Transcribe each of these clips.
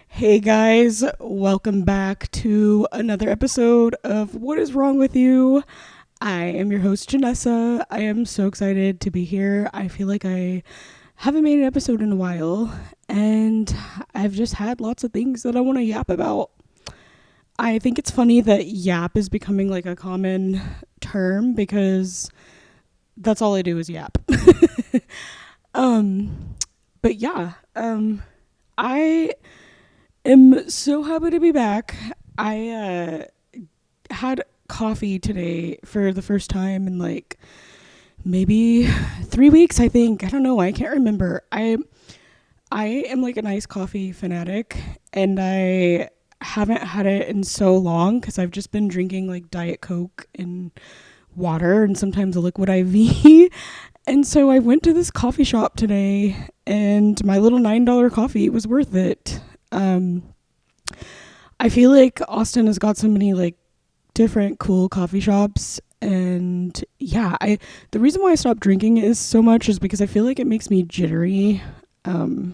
Hey guys, welcome back to another episode of What is Wrong with You? I am your host, Janessa. I am so excited to be here. I feel like I haven't made an episode in a while, and I've just had lots of things that I want to yap about. I think it's funny that yap is becoming like a common term because that's all I do is yap. um, but yeah, I am so happy to be back. I had coffee today for the first time in like maybe 3 weeks, I think. I don't know. I can't remember. I am like an iced coffee fanatic, and I haven't had it in so long because I've just been drinking like Diet Coke and water and sometimes a liquid IV. And so I went to this coffee shop today, and my little $9 coffee was worth it. I feel like Austin has got so many like different cool coffee shops, and yeah, the reason why I stopped drinking it is so much is because I feel like it makes me jittery, and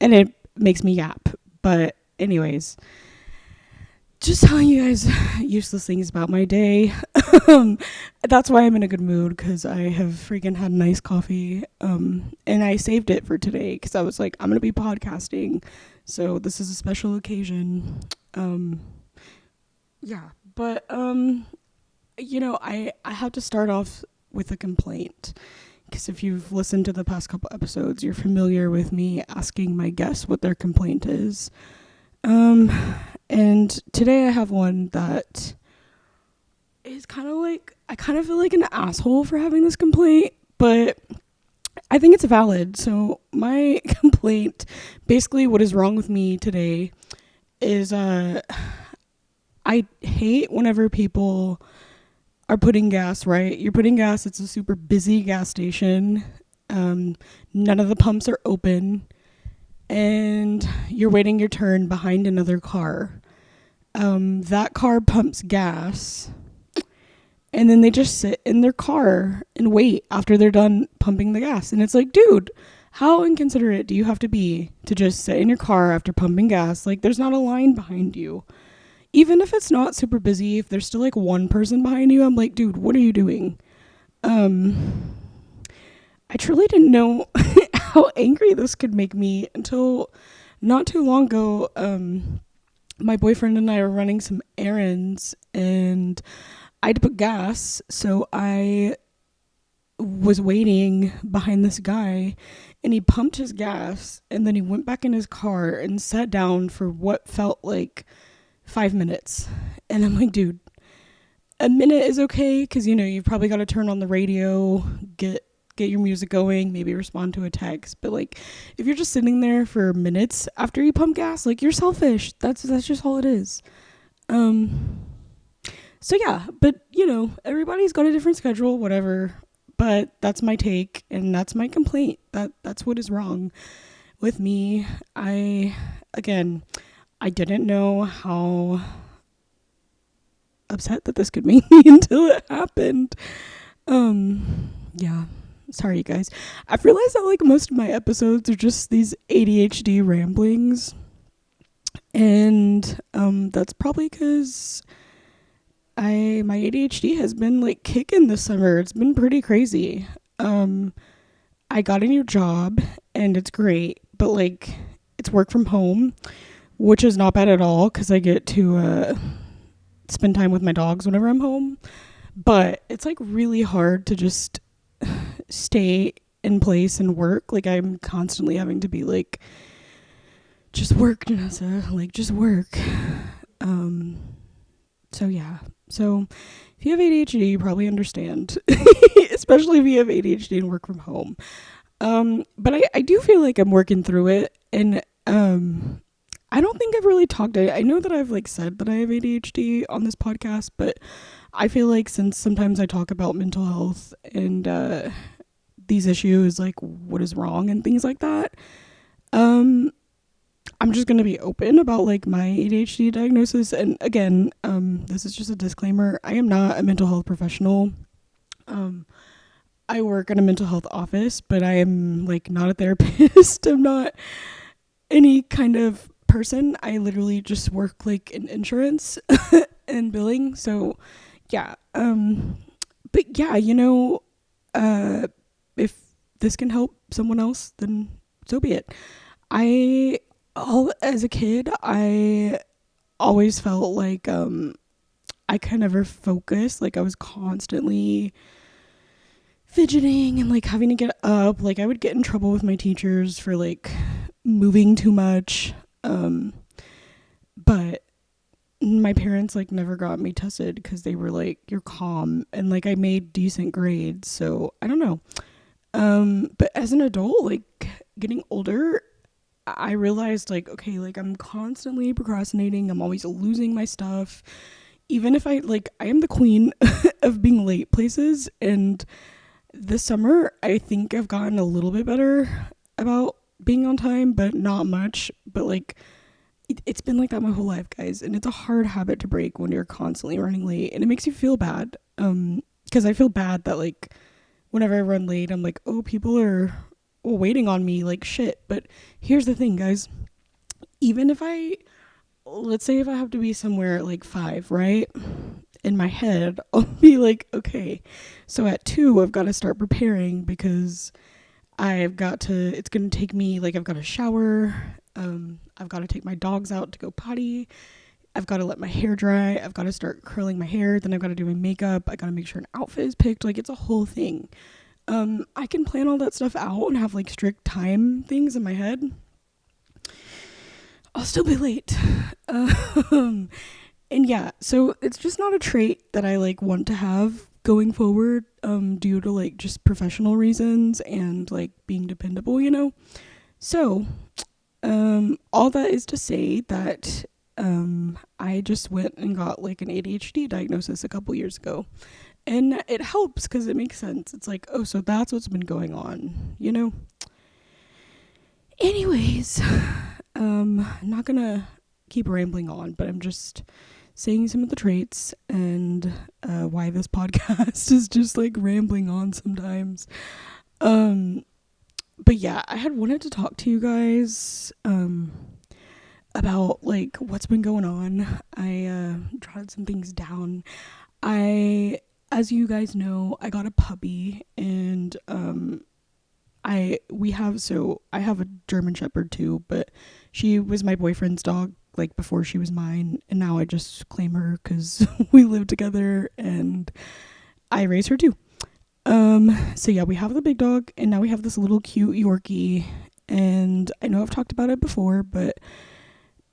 it makes me yap. But anyways, just telling you guys useless things about my day. That's why I'm in a good mood, because I have freaking had nice coffee, and I saved it for today because I was like, I'm gonna be podcasting, so this is a special occasion. Yeah, but I have to start off with a complaint, because if you've listened to the past couple episodes, you're familiar with me asking my guests what their complaint is. And today I have one that is kind of like, I kind of feel like an asshole for having this complaint, but I think it's valid. So my complaint, basically what is wrong with me today is, I hate whenever people are putting gas, right? You're putting gas, it's a super busy gas station. None of the pumps are open, and you're waiting your turn behind another car. That car pumps gas, and then they just sit in their car and wait after they're done pumping the gas. And it's like, dude, how inconsiderate do you have to be to just sit in your car after pumping gas? Like, there's not a line behind you. Even if it's not super busy, if there's still like one person behind you, I'm like, dude, what are you doing? I truly didn't know how angry this could make me until not too long ago. My boyfriend and I were running some errands, and I had to put gas, so I was waiting behind this guy, and he pumped his gas, and then he went back in his car and sat down for what felt like 5 minutes. And I'm like, dude, a minute is okay, because you've probably got to turn on the radio, get your music going, maybe respond to a text. But like, if you're just sitting there for minutes after you pump gas, like, you're selfish. That's just all it is. So yeah, but everybody's got a different schedule, whatever. But that's my take, and that's my complaint. That's what is wrong with me. I didn't know how upset that this could make me until it happened. Yeah. Sorry, you guys. I've realized that like most of my episodes are just these ADHD ramblings. And that's probably because my ADHD has been like kicking this summer. It's been pretty crazy. I got a new job, and it's great, but like, it's work from home, which is not bad at all because I get to spend time with my dogs whenever I'm home. But it's like really hard to just stay in place and work. Like, I'm constantly having to be like, just work, Janessa, like, just work. So yeah. So if you have ADHD, you probably understand, especially if you have ADHD and work from home. But I do feel like I'm working through it, and I don't think I've really talked. I know that I've like said that I have ADHD on this podcast, but I feel like since sometimes I talk about mental health and these issues, like what is wrong and things like that, I'm just going to be open about like my ADHD diagnosis. And again, this is just a disclaimer. I am not a mental health professional. I work in a mental health office, but I am like not a therapist. I'm not any kind of person. I literally just work like in insurance and billing. So yeah. But yeah, uh if this can help someone else, then so be it. As a kid, I always felt like I could never focus. Like I was constantly fidgeting and like having to get up. Like I would get in trouble with my teachers for like moving too much. But my parents like never got me tested because they were like, you're calm, and like I made decent grades. So I don't know. But as an adult, like getting older, I realized like, okay, like I'm constantly procrastinating. I'm always losing my stuff. Even if I am the queen of being late places. And this summer, I think I've gotten a little bit better about being on time, but not much. But like, it's been like that my whole life, guys. And it's a hard habit to break when you're constantly running late. And it makes you feel bad. Because I feel bad that like, whenever I run late, I'm like, oh, people are waiting on me like shit. But here's the thing, guys. Even if let's say if I have to be somewhere at like 5, right? In my head, I'll be like, okay, so at 2, I've got to start preparing because it's going to take me, like, I've got to shower. I've got to take my dogs out to go potty. I've got to let my hair dry. I've got to start curling my hair. Then I've got to do my makeup. I got to make sure an outfit is picked. Like, it's a whole thing. I can plan all that stuff out and have like strict time things in my head. I'll still be late. And yeah, so it's just not a trait that I like want to have going forward, due to like just professional reasons and like being dependable, So, all that is to say that I just went and got like an ADHD diagnosis a couple years ago. And it helps because it makes sense. It's like, oh, so that's what's been going on, Anyways, I'm not gonna keep rambling on, but I'm just saying some of the traits and why this podcast is just like rambling on sometimes. But yeah, I had wanted to talk to you guys about like what's been going on. I jotted some things down. As you guys know, I got a puppy, and I have a German Shepherd too, but she was my boyfriend's dog like before she was mine, and now I just claim her because we live together and I raise her too. So yeah, we have the big dog, and now we have this little cute Yorkie, and I know I've talked about it before, but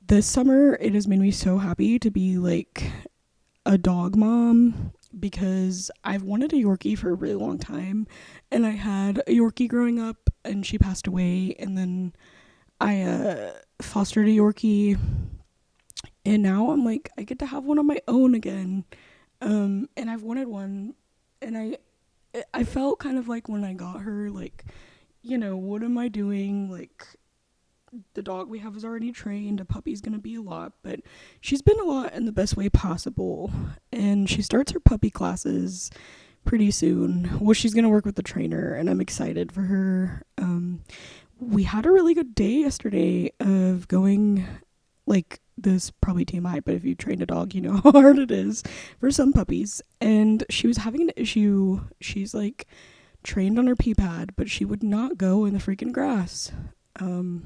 this summer it has made me so happy to be like a dog mom, because I've wanted a Yorkie for a really long time, and I had a Yorkie growing up and she passed away, and then I fostered a Yorkie, and now I'm like, I get to have one on my own again. And I've wanted one, and I felt kind of like when I got her, like, what am I doing? Like, the dog we have is already trained. A puppy's gonna be a lot, but she's been a lot in the best way possible. And she starts her puppy classes pretty soon. Well, she's gonna work with the trainer, and I'm excited for her. We had a really good day yesterday of going, like, this probably TMI, but if you train a dog, you know how hard it is for some puppies. And she was having an issue. She's like trained on her pee pad, but she would not go in the freaking grass. And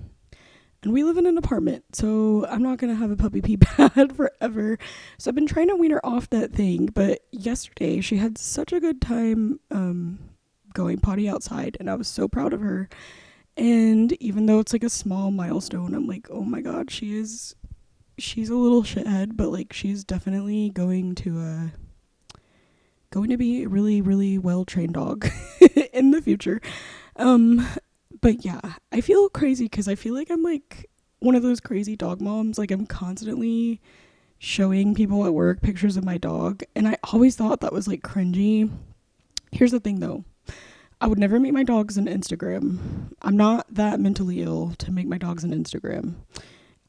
we live in an apartment, so I'm not going to have a puppy pee pad forever. So I've been trying to wean her off that thing. But yesterday, she had such a good time going potty outside, and I was so proud of her. And even though it's like a small milestone, I'm like, oh my God, she's a little shithead, but like she's definitely going to be a really, really well-trained dog in the future. But yeah, I feel crazy because I feel like I'm like one of those crazy dog moms. Like, I'm constantly showing people at work pictures of my dog, and I always thought that was like cringy. Here's the thing though. I would never make my dogs an Instagram. I'm not that mentally ill to make my dogs an Instagram.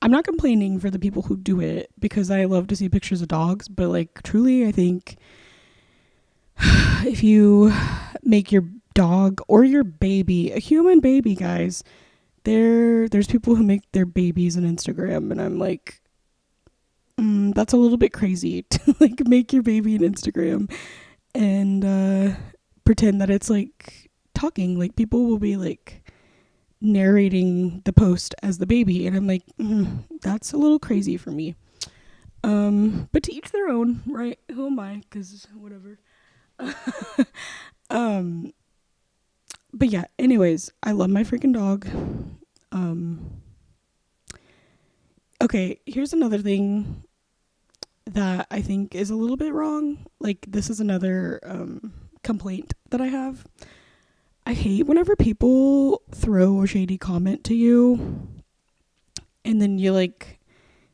I'm not complaining for the people who do it, because I love to see pictures of dogs, but like truly I think if you make your dog or your baby, a human baby, guys, there's people who make their babies on Instagram, and I'm like, that's a little bit crazy to like make your baby an Instagram and pretend that it's like talking. Like people will be like narrating the post as the baby, and I'm like, that's a little crazy for me. But to each their own, right? Who am I? Because whatever. But yeah, anyways, I love my freaking dog. Okay, here's another thing that I think is a little bit wrong. Like, this is another complaint that I have. I hate whenever people throw a shady comment to you and then you like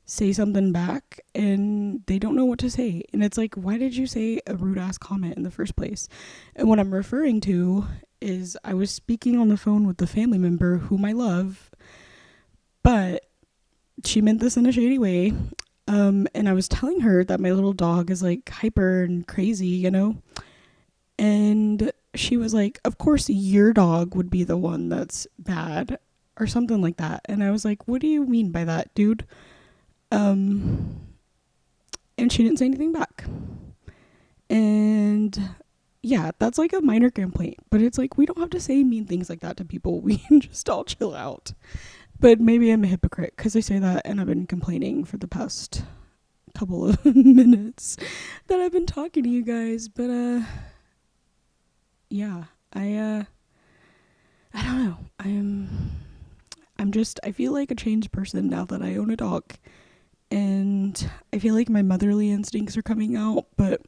say something back and they don't know what to say. And it's like, why did you say a rude ass comment in the first place? And what I'm referring to is I was speaking on the phone with the family member whom I love, but she meant this in a shady way. And I was telling her that my little dog is like hyper and crazy, you know? And she was like, of course your dog would be the one that's bad or something like that. And I was like, what do you mean by that, dude? And she didn't say anything back. And yeah, that's like a minor complaint, but it's like, we don't have to say mean things like that to people. We can just all chill out. But maybe I'm a hypocrite because I say that and I've been complaining for the past couple of minutes that I've been talking to you guys. But yeah, I don't know. I feel like a changed person now that I own a dog. And I feel like my motherly instincts are coming out. But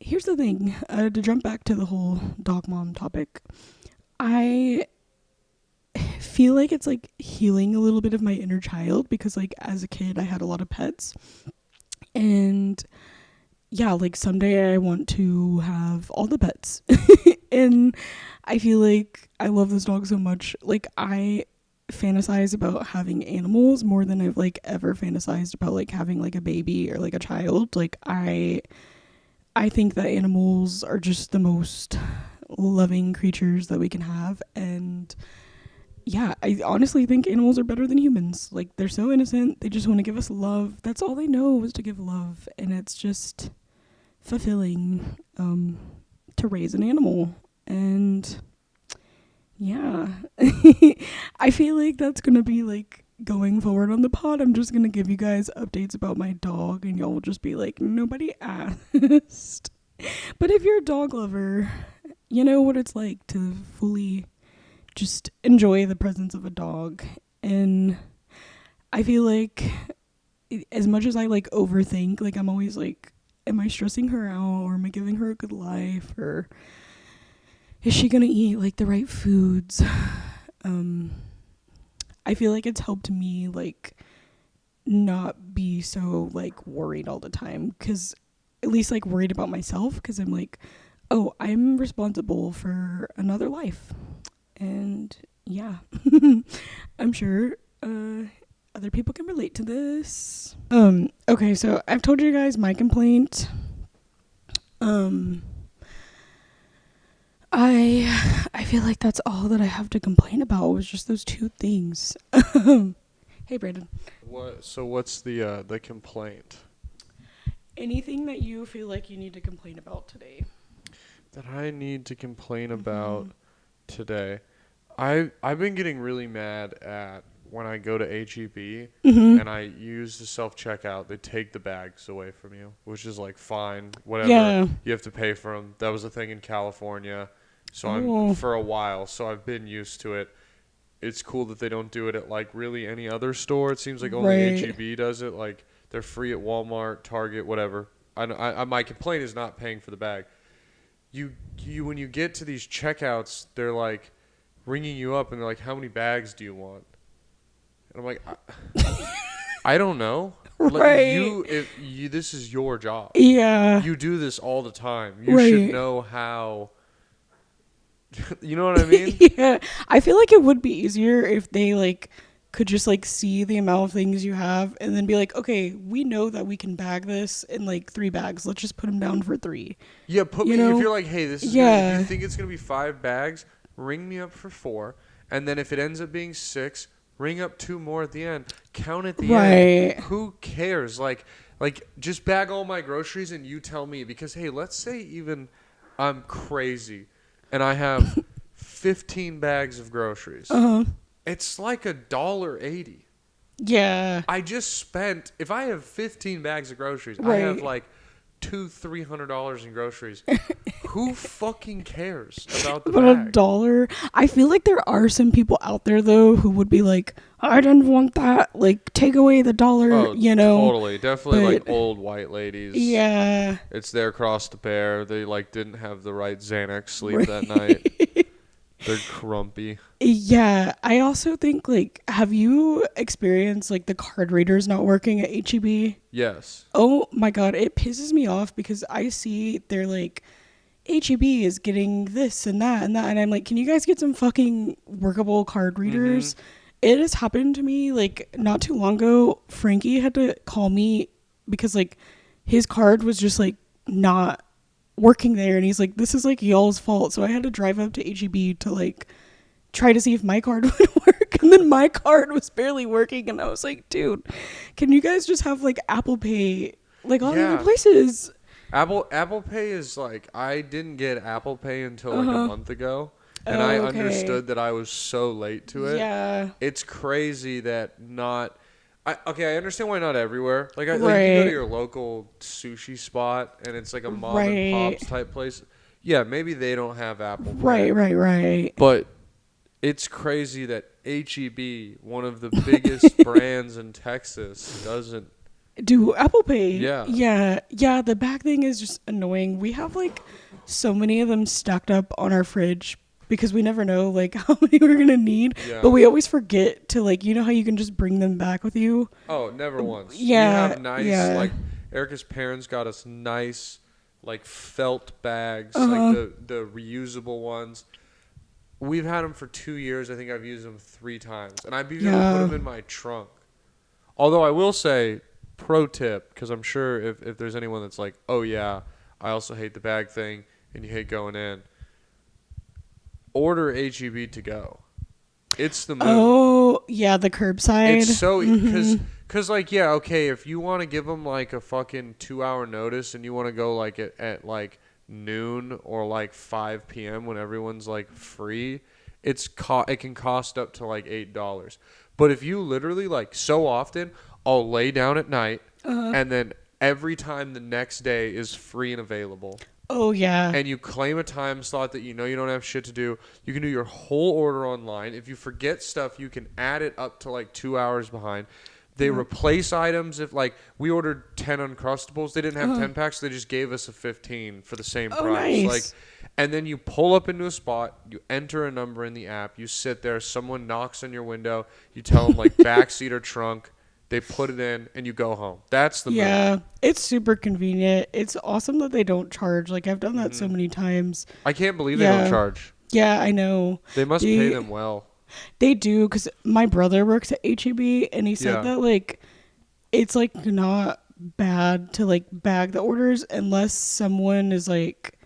here's the thing, to jump back to the whole dog mom topic, I feel like it's like healing a little bit of my inner child because like as a kid I had a lot of pets, and yeah, like someday I want to have all the pets. And I feel like I love this dog so much. Like I fantasize about having animals more than I've like ever fantasized about like having like a baby or like a child. Like I think that animals are just the most loving creatures that we can have. And yeah, I honestly think animals are better than humans. Like, they're so innocent. They just want to give us love. That's all they know is to give love. And it's just fulfilling to raise an animal. And yeah, I feel like that's going to be like going forward on the pod. I'm just going to give you guys updates about my dog and y'all will just be like, nobody asked. But if you're a dog lover, you know what it's like to fully just enjoy the presence of a dog. And I feel like as much as I like overthink, like I'm always like, am I stressing her out, or am I giving her a good life, or is she gonna eat like the right foods? I feel like it's helped me like not be so like worried all the time, because at least like worried about myself, because I'm like, oh, I'm responsible for another life. And yeah, I'm sure other people can relate to this. Okay, so I've told you guys my complaint. I feel like that's all that I have to complain about, was just those two things. Hey, Brandon. What's the complaint? Anything that you feel like you need to complain about today? That I need to complain about today. I've been getting really mad at when I go to HEB and I use the self-checkout. They take the bags away from you, which is like fine, whatever. Yeah. You have to pay for them. That was a thing in California, so I'm for a while. So I've been used to it. It's cool that they don't do it at like really any other store. It seems like only HEB does it. Like they're free at Walmart, Target, whatever. I my complaint is not paying for the bag. You when you get to these checkouts, they're like ringing you up and they're like, how many bags do you want? And I'm like, I don't know. Right. Like, this is your job. Yeah. You do this all the time. You should know how. You know what I mean? Yeah. I feel like it would be easier if they like could just like see the amount of things you have and then be like, okay, we know that we can bag this in like 3 bags. Let's just put them down for 3. Yeah, if you're like, hey, this is if you think it's gonna be 5 bags, ring me up for 4, and then if it ends up being 6, ring up 2 more at the end. Count at the end. Who cares? Like just bag all my groceries and you tell me, because hey, let's say even I'm crazy and I have 15 bags of groceries. It's like $1.80. Yeah. I just spent, if I have 15 bags of groceries, I have like $300 in groceries. Who fucking cares about the bag? $1? I feel like there are some people out there though who would be like, I didn't want that. Like, take away the $1. Oh, you know. Totally, definitely, like old white ladies. Yeah. It's their cross to bear. They like didn't have the right Xanax sleep that night. They're grumpy. Yeah, I also think, like, have you experienced, like, the card readers not working at HEB? Yes. Oh, my God. It pisses me off because I see they're, like, HEB is getting this and that and that. And I'm like, can you guys get some fucking workable card readers? It has happened to me, like, not too long ago. Frankie had to call me because, like, his card was just, like, not working there, and he's like, this is like y'all's fault. So I had to drive up to HEB to like try to see if my card would work, and then my card was barely working, and I was like, dude, can you guys just have like Apple Pay like all other places? Apple Pay is like, I didn't get Apple Pay until like a month ago, and I understood that I was so late to it. Yeah, it's crazy that not I understand why not everywhere. Like, like you go to your local sushi spot and it's like a mom and pops type place. Yeah, maybe they don't have Apple Pay. Right. But it's crazy that HEB, one of the biggest brands in Texas, doesn't do Apple Pay. Yeah. Yeah. The back thing is just annoying. We have like so many of them stacked up on our fridge because we never know like how many we're gonna need. Yeah. But we always forget to, like, you know how you can just bring them back with you? Oh, never once. Yeah. We have nice like Erica's parents got us nice like felt bags, like the reusable ones. We've had them for 2 years. I think I've used them 3 times, and I've even put them in my trunk. Although I will say, pro tip, because I'm sure if there's anyone that's like, oh yeah, I also hate the bag thing and you hate going in, order HEB to go. It's the move. Oh, yeah, the curbside. It's so, because like, yeah, okay, if you want to give them like a fucking 2-hour notice and you want to go like at like noon or like 5 p.m. when everyone's like free, it can cost up to like $8. But if you literally, like, so often I'll lay down at night and then every time the next day is free and available. Oh, yeah. And you claim a time slot that you know you don't have shit to do. You can do your whole order online. If you forget stuff, you can add it up to like 2 hours behind. They replace items. If like we ordered 10 Uncrustables, they didn't have 10 packs. So they just gave us a 15 for the same price. Nice. Like, and then you pull up into a spot, you enter a number in the app, you sit there, someone knocks on your window, you tell them like backseat or trunk, they put it in, and you go home. That's the move. It's super convenient. It's awesome that they don't charge. Like, I've done that so many times. I can't believe they don't charge. Yeah, I know. They must pay them well. They do, because my brother works at HEB, and he said that, like, it's, like, not bad to, like, bag the orders unless someone is, like,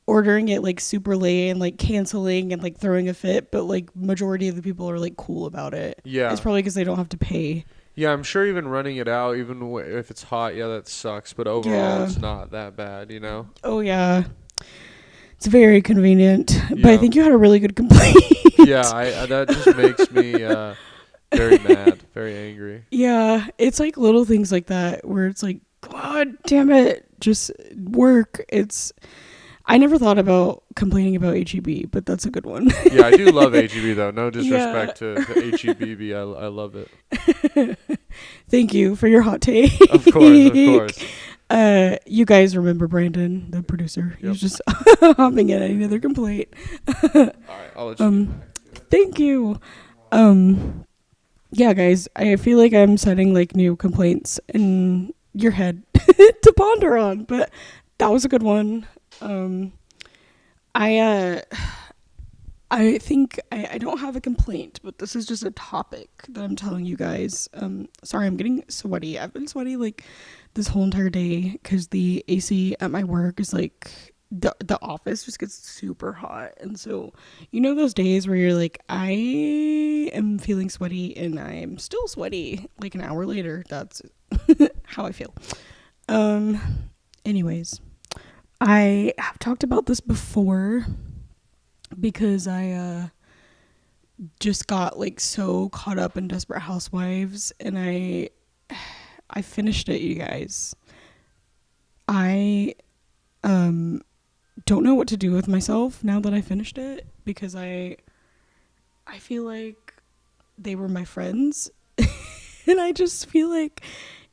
ordering it, like, super late and, like, canceling and, like, throwing a fit. But, like, majority of the people are, like, cool about it. Yeah. It's probably because they don't have to pay. Yeah, I'm sure even running it out, even if it's hot, that sucks. But overall, it's not that bad, you know? Oh, yeah. It's very convenient. But I think you had a really good complaint. That just makes me very mad, very angry. Yeah, it's like little things like that where it's like, God damn it, just work. I never thought about complaining about HEB, but that's a good one. Yeah, I do love HEB though. No disrespect to HEB. I love it. Thank you for your hot take. Of course. You guys remember Brandon, the producer. He was just hopping in any other complaint. All right, I'll let you thank you. Yeah, guys, I feel like I'm setting like new complaints in your head to ponder on, but that was a good one. I I think I don't have a complaint, but this is just a topic that I'm telling you guys. Sorry, I'm getting sweaty. I've been sweaty like this whole entire day because the AC at my work is like the office just gets super hot, and so you know those days where you're like, I am feeling sweaty and I'm still sweaty like an hour later. That's how I feel. Anyways, I have talked about this before because I just got like so caught up in Desperate Housewives, and I finished it, you guys. I don't know what to do with myself now that I finished it because I feel like they were my friends and I just feel like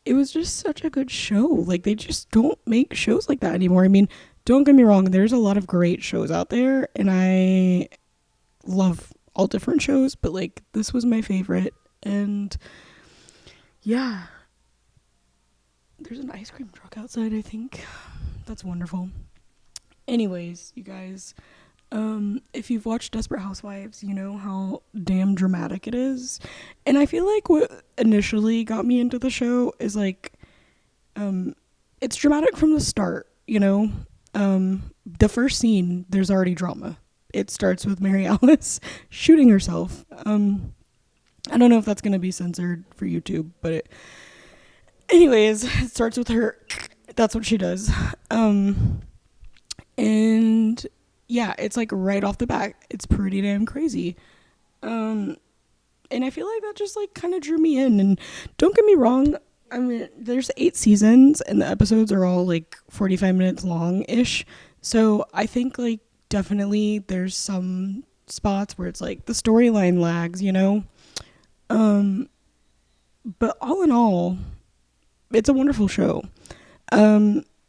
it was just such a good show. Like, they just don't make shows like that anymore. I mean, don't get me wrong, there's a lot of great shows out there and I love all different shows, but like this was my favorite. And yeah, there's an ice cream truck outside, I think. That's wonderful. Anyways, you guys, if you've watched Desperate Housewives, you know how damn dramatic it is. And I feel like what initially got me into the show is like, it's dramatic from the start, you know? The first scene, there's already drama. It starts with Mary Alice shooting herself. I don't know if that's going to be censored for YouTube, but anyways, it starts with her. That's what she does. And yeah, it's like right off the bat, it's pretty damn crazy. And I feel like that just like kind of drew me in. And don't get me wrong, I mean, there's 8 seasons and the episodes are all like 45 minutes long ish. So I think like definitely there's some spots where it's like the storyline lags, you know? But all in all, it's a wonderful show.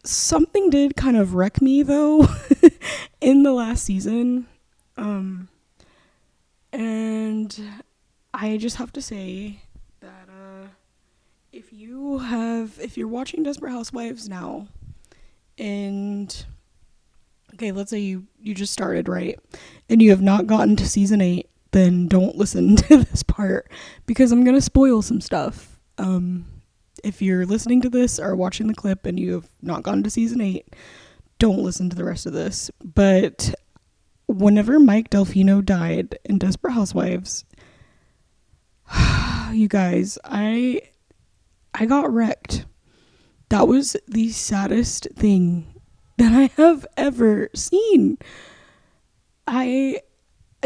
Something did kind of wreck me though in the last season. And I just have to say that if you're watching Desperate Housewives now, and okay, let's say you just started, right? And you have not gotten to season 8, then don't listen to this part because I'm going to spoil some stuff. If you're listening to this or watching the clip and you have not gotten to season 8, don't listen to the rest of this. But whenever Mike Delfino died in Desperate Housewives, you guys, I got wrecked. That was the saddest thing that I have ever seen.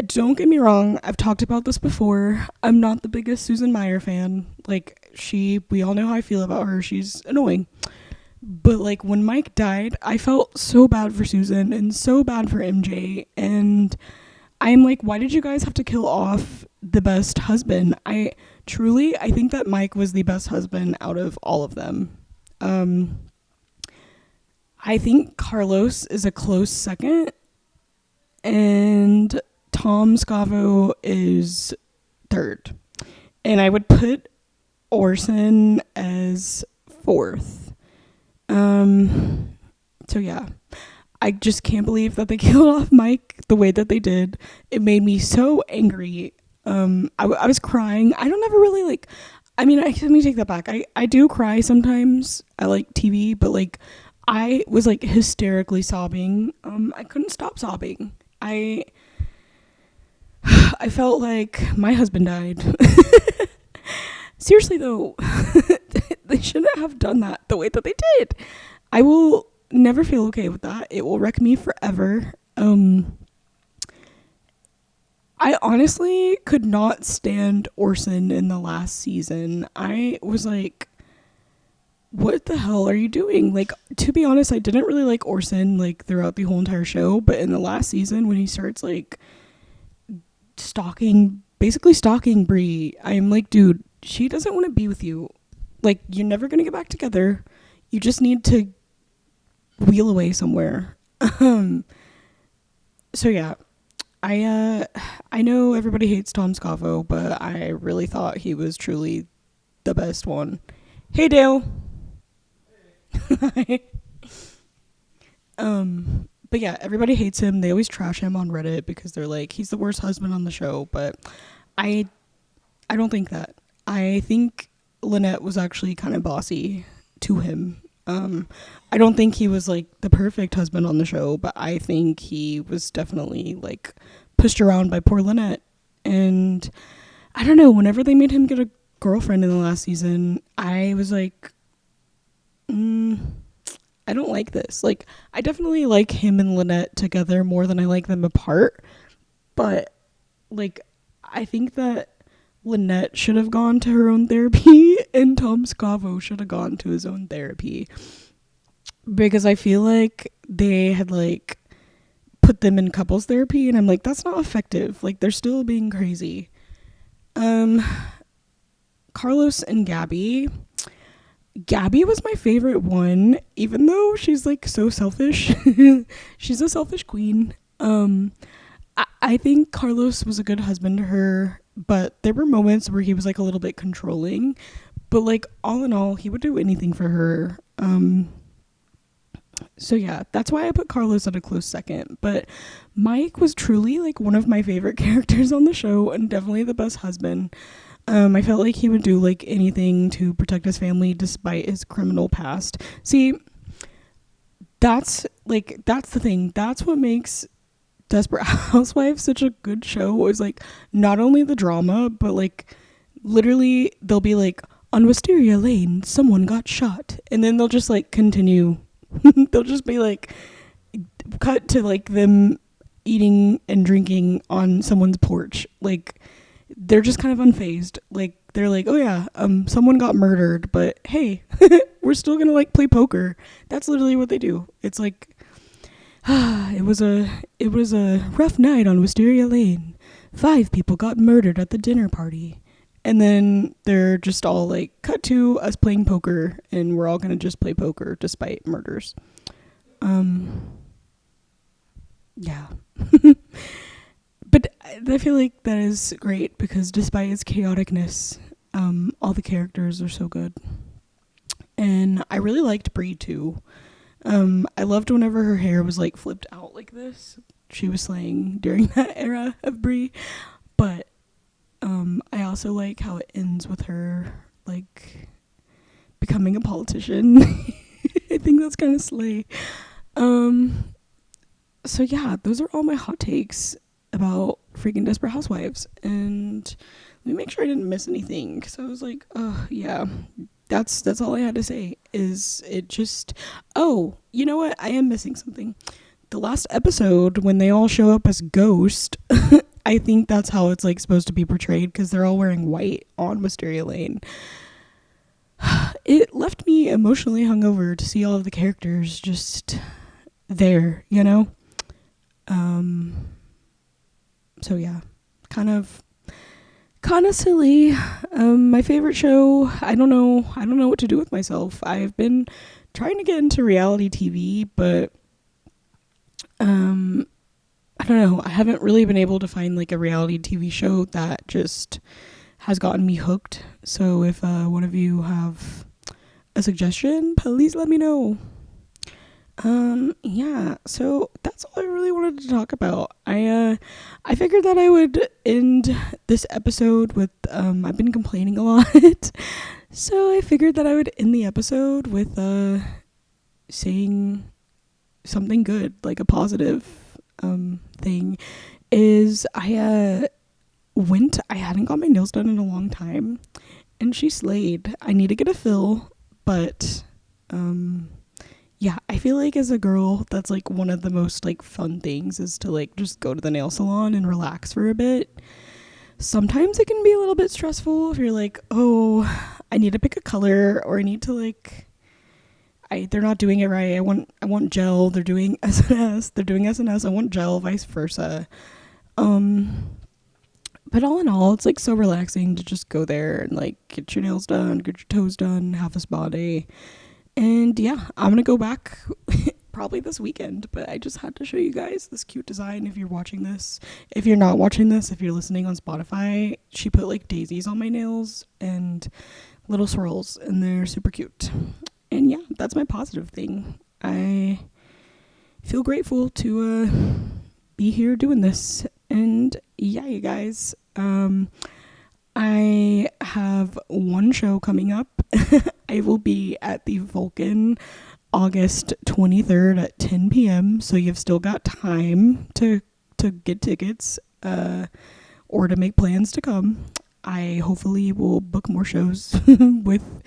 Don't get me wrong, I've talked about this before. I'm not the biggest Susan Meyer fan. Like, we all know how I feel about her. She's annoying. But like when Mike died, I felt so bad for Susan and so bad for MJ. And I'm like, why did you guys have to kill off the best husband? I think that Mike was the best husband out of all of them. I think Carlos is a close second. And Tom Scavo is third. And I would put Orson as fourth. So yeah, I just can't believe that they killed off Mike the way that they did. It made me so angry. I was crying. I don't ever really like, I mean, let me take that back. I do cry sometimes. I like TV, but like, I was like hysterically sobbing. I couldn't stop sobbing. I felt like my husband died. Seriously though, they shouldn't have done that the way that they did. I will never feel okay with that. It will wreck me forever. I honestly could not stand Orson in the last season. I was like, what the hell are you doing? Like, to be honest, I didn't really like Orson like throughout the whole entire show, but in the last season when he starts like basically stalking Bree, I'm like, dude, she doesn't want to be with you. Like, you're never gonna get back together. You just need to wheel away somewhere. So yeah, I know everybody hates Tom Scavo, but I really thought he was truly the best one. Hey Dale. but yeah, everybody hates him. They always trash him on Reddit because they're like, he's the worst husband on the show. But I I don't think that. I think Lynette was actually kind of bossy to him. I don't think he was like the perfect husband on the show, but I think he was definitely like pushed around by poor Lynette. And I don't know, whenever they made him get a girlfriend in the last season, I was like, I don't like this. Like, I definitely like him and Lynette together more than I like them apart. But, like, I think that Lynette should have gone to her own therapy and Tom Scavo should have gone to his own therapy. Because I feel like they had, like, put them in couples therapy and I'm like, that's not effective. Like, they're still being crazy. Carlos and Gabby was my favorite one, even though she's like so selfish. She's a selfish queen. I think Carlos was a good husband to her, but there were moments where he was like a little bit controlling, but like all in all, he would do anything for her. So yeah, that's why I put Carlos at a close second. But Mike was truly like one of my favorite characters on the show and definitely the best husband. I felt like he would do like anything to protect his family despite his criminal past. See, that's the thing. That's what makes Desperate Housewives such a good show, is like not only the drama, but like literally they'll be like, on Wisteria Lane, someone got shot. And then they'll just like continue. They'll just be like cut to like them eating and drinking on someone's porch. Like, they're just kind of unfazed. Like, they're like, oh yeah, someone got murdered, but hey, we're still gonna like play poker. That's literally what they do. It's like, it was a rough night on Wisteria Lane. 5 people got murdered at the dinner party. And then they're just all like, cut to us playing poker, and we're all gonna just play poker despite murders. Yeah. But I feel like that is great because despite its chaoticness, all the characters are so good. And I really liked Brie too. I loved whenever her hair was like flipped out like this. She was slaying during that era of Brie. But I also like how it ends with her like becoming a politician. I think that's kind of slay. So yeah, those are all my hot takes about freaking Desperate Housewives. And let me make sure I didn't miss anything, because I was like, oh yeah, that's all I had to say. Is it just, oh, you know what, I am missing something. The last episode, when they all show up as Ghost, I think that's how it's like supposed to be portrayed, because they're all wearing white on Wisteria Lane. It left me emotionally hungover to see all of the characters just there, you know. So yeah, kind of silly. My favorite show, I don't know what to do with myself. I've been trying to get into reality TV, but I don't know, I haven't really been able to find like a reality TV show that just has gotten me hooked. So if one of you have a suggestion, please let me know. Yeah, so that's all I really wanted to talk about. I figured that I would end this episode with, I've been complaining a lot. So I figured that I would end the episode with, saying something good, like a positive, thing. Is I hadn't got my nails done in a long time, and she slayed. I need to get a fill, but, yeah, I feel like as a girl, that's like one of the most like fun things is to like just go to the nail salon and relax for a bit. Sometimes it can be a little bit stressful if you're like, oh, I need to pick a color, or I need to like, they're not doing it right. I want gel. They're doing SNS. They're doing SNS. I want gel, vice versa. But all in all, it's like so relaxing to just go there and like get your nails done, get your toes done, have a spa day. And yeah, I'm gonna go back probably this weekend, but I just had to show you guys this cute design if you're watching this. If you're not watching this, if you're listening on Spotify, she put like daisies on my nails and little swirls, and they're super cute. And yeah, that's my positive thing. feel grateful to be here doing this. And yeah, you guys, I have one show coming up. I will be at the Vulcan August 23rd at 10 p.m. So you've still got time to get tickets or to make plans to come. I hopefully will book more shows with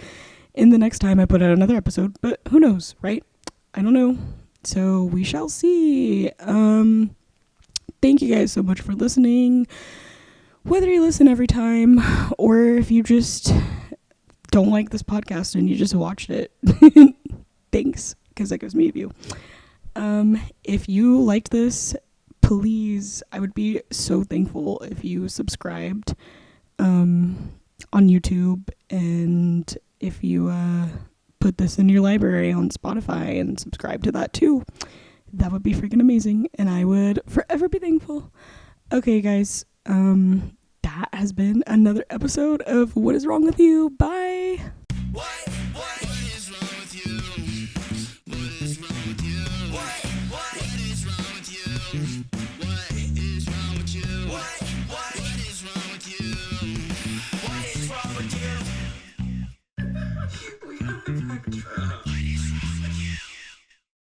in the next time I put out another episode, but who knows, right? I don't know. So we shall see. Thank you guys so much for listening. Whether you listen every time or if you just don't like this podcast and you just watched it, thanks, because that gives me a view. If you liked this, please, I would be so thankful if you subscribed on YouTube, and if you put this in your library on Spotify and subscribe to that too. That would be freaking amazing, and I would forever be thankful. Okay, guys, that has been another episode of What Is Wrong With You? Bye!